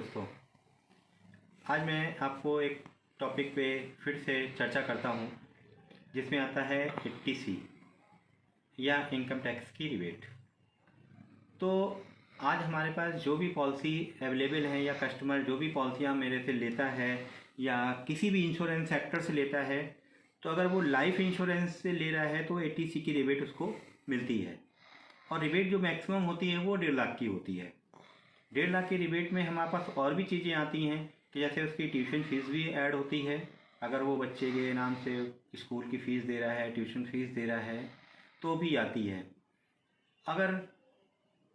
दोस्तों, आज मैं आपको एक टॉपिक पे फिर से चर्चा करता हूँ जिसमें आता है 80C या इनकम टैक्स की रिबेट। तो आज हमारे पास जो भी पॉलिसी अवेलेबल है या कस्टमर जो भी पॉलिसियाँ मेरे से लेता है या किसी भी इंश्योरेंस सेक्टर से लेता है, तो अगर वो लाइफ इंश्योरेंस से ले रहा है तो 80C की रिबेट उसको मिलती है। और रिबेट जो मैक्सिमम होती है वो 1.5 लाख की होती है। 1.5 लाख की रिबेट में हमारे पास और भी चीज़ें आती हैं कि जैसे उसकी ट्यूशन फीस भी ऐड होती है। अगर वो बच्चे के नाम से स्कूल की फ़ीस दे रहा है, ट्यूशन फीस दे रहा है, तो भी आती है। अगर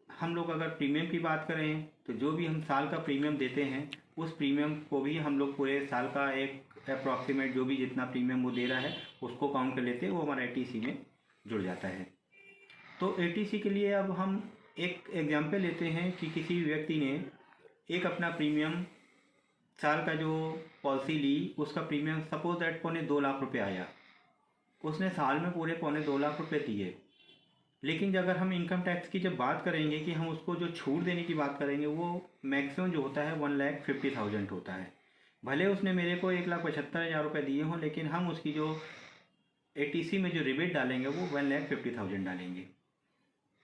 हम लोग प्रीमियम की बात करें तो जो भी हम साल का प्रीमियम देते हैं उस प्रीमियम को भी हम लोग पूरे साल का एक अप्रॉक्सीमेट जो भी जितना प्रीमियम वो दे रहा है उसको काउंट कर लेते हैं, वो हमारा 80C में जुड़ जाता है। तो 80C के लिए अब हम एक एग्जाम्पल लेते हैं कि किसी व्यक्ति ने एक अपना प्रीमियम साल का जो पॉलिसी ली, उसका प्रीमियम सपोज दैट 2.25 लाख रुपए आया। उसने साल में पूरे 2.25 लाख रुपए दिए। लेकिन अगर हम इनकम टैक्स की जब बात करेंगे कि हम उसको जो छूट देने की बात करेंगे, वो मैक्सिमम जो होता है 1,50,000 होता है। भले उसने मेरे को 1,75,000 रुपये दिए हों, लेकिन हम उसकी जो 80C में जो रिबेट डालेंगे वो 1,50,000 डालेंगे।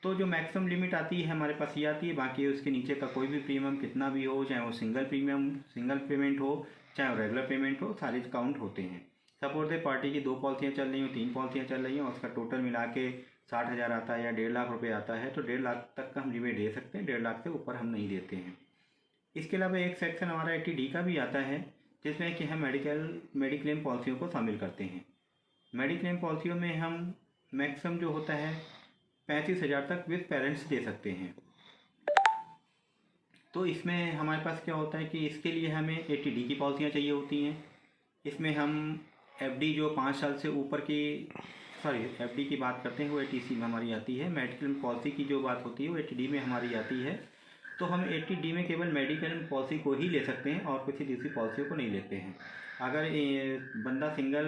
तो जो मैक्सिमम लिमिट आती है हमारे पास ये आती है। बाकी उसके नीचे का कोई भी प्रीमियम कितना भी हो, चाहे वो सिंगल पेमेंट हो, चाहे वो रेगुलर पेमेंट हो, सारे काउंट होते हैं। सपोज दे पार्टी की 2 पॉलिसियाँ चल रही हो, 3 पॉलिसियाँ चल रही हैं, उसका टोटल मिला के 60,000 आता है या 1.5 लाख रुपये आता है, तो 1.5 लाख तक का हम रिबेट दे सकते हैं। 1.5 लाख से ऊपर हम नहीं देते हैं। इसके अलावा एक सेक्शन हमारा 80D का भी आता है, जिसमें कि हम मेडिक्लेम पॉलिसियों को शामिल करते हैं। मेडिक्लेम पॉलिसियों में हम मैक्सिमम जो होता है 35,000 तक विद पेरेंट्स दे सकते हैं। तो इसमें हमारे पास क्या होता है कि इसके लिए हमें 80D की पॉलिसियाँ चाहिए होती हैं। इसमें हम FD जो 5 साल से ऊपर की FD की बात करते हैं वो 80C में हमारी आती है। मेडिकल पॉलिसी की जो बात होती है वो 80D में हमारी आती है। तो हम 80D में केवल मेडिकल पॉलिसी को ही ले सकते हैं और किसी दूसरी पॉलिसियों को नहीं लेते हैं। अगर बंदा सिंगल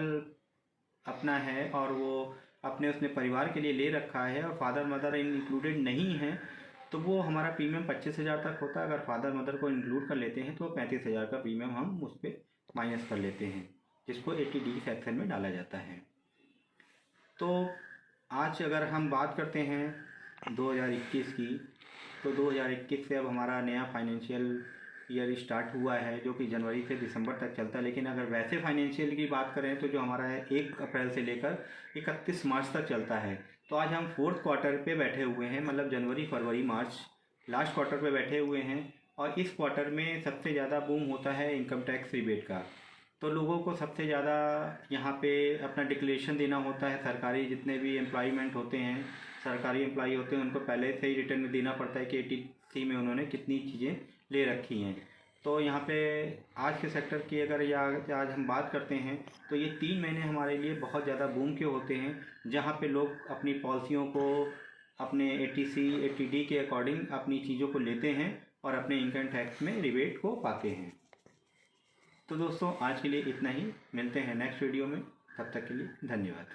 अपना है और वो उसने परिवार के लिए ले रखा है और फादर मदर इंक्लूडेड नहीं है, तो वो हमारा प्रीमियम 25,000 तक होता है। अगर फादर मदर को इंक्लूड कर लेते हैं तो 35,000 का प्रीमियम हम उस पर माइनस कर लेते हैं, जिसको 80D सेक्शन में डाला जाता है। तो आज अगर हम बात करते हैं 2021 की, तो 2021 से अब हमारा नया फाइनेंशियल ईयर स्टार्ट हुआ है, जो कि जनवरी से दिसंबर तक चलता है। लेकिन अगर वैसे फाइनेंशियल की बात करें तो जो हमारा है 1 अप्रैल से लेकर 31 मार्च तक चलता है। तो आज हम 4th क्वार्टर पे बैठे हुए हैं, मतलब जनवरी फरवरी मार्च लास्ट क्वार्टर पे बैठे हुए हैं। और इस क्वार्टर में सबसे ज़्यादा बूम होता है इनकम टैक्स रिबेट का। तो लोगों को सबसे ज़्यादा यहाँ पे अपना डिक्लेरेशन देना होता है। सरकारी जितने भी एम्प्लॉयमेंट होते हैं, सरकारी एम्प्लॉई होते हैं, उनको पहले से ही रिटर्न में देना पड़ता है कि 80C में उन्होंने कितनी चीज़ें ले रखी हैं। तो यहाँ पे आज के सेक्टर की अगर आज हम बात करते हैं तो ये 3 महीने हमारे लिए बहुत ज़्यादा बूम के होते हैं, जहाँ पे लोग अपनी पॉलिसियों को अपने 80C 80D के अकॉर्डिंग अपनी चीज़ों को लेते हैं और अपने इनकम टैक्स में रिबेट को पाते हैं। तो दोस्तों, आज के लिए इतना ही। मिलते हैं नेक्स्ट वीडियो में। तब तक के लिए धन्यवाद।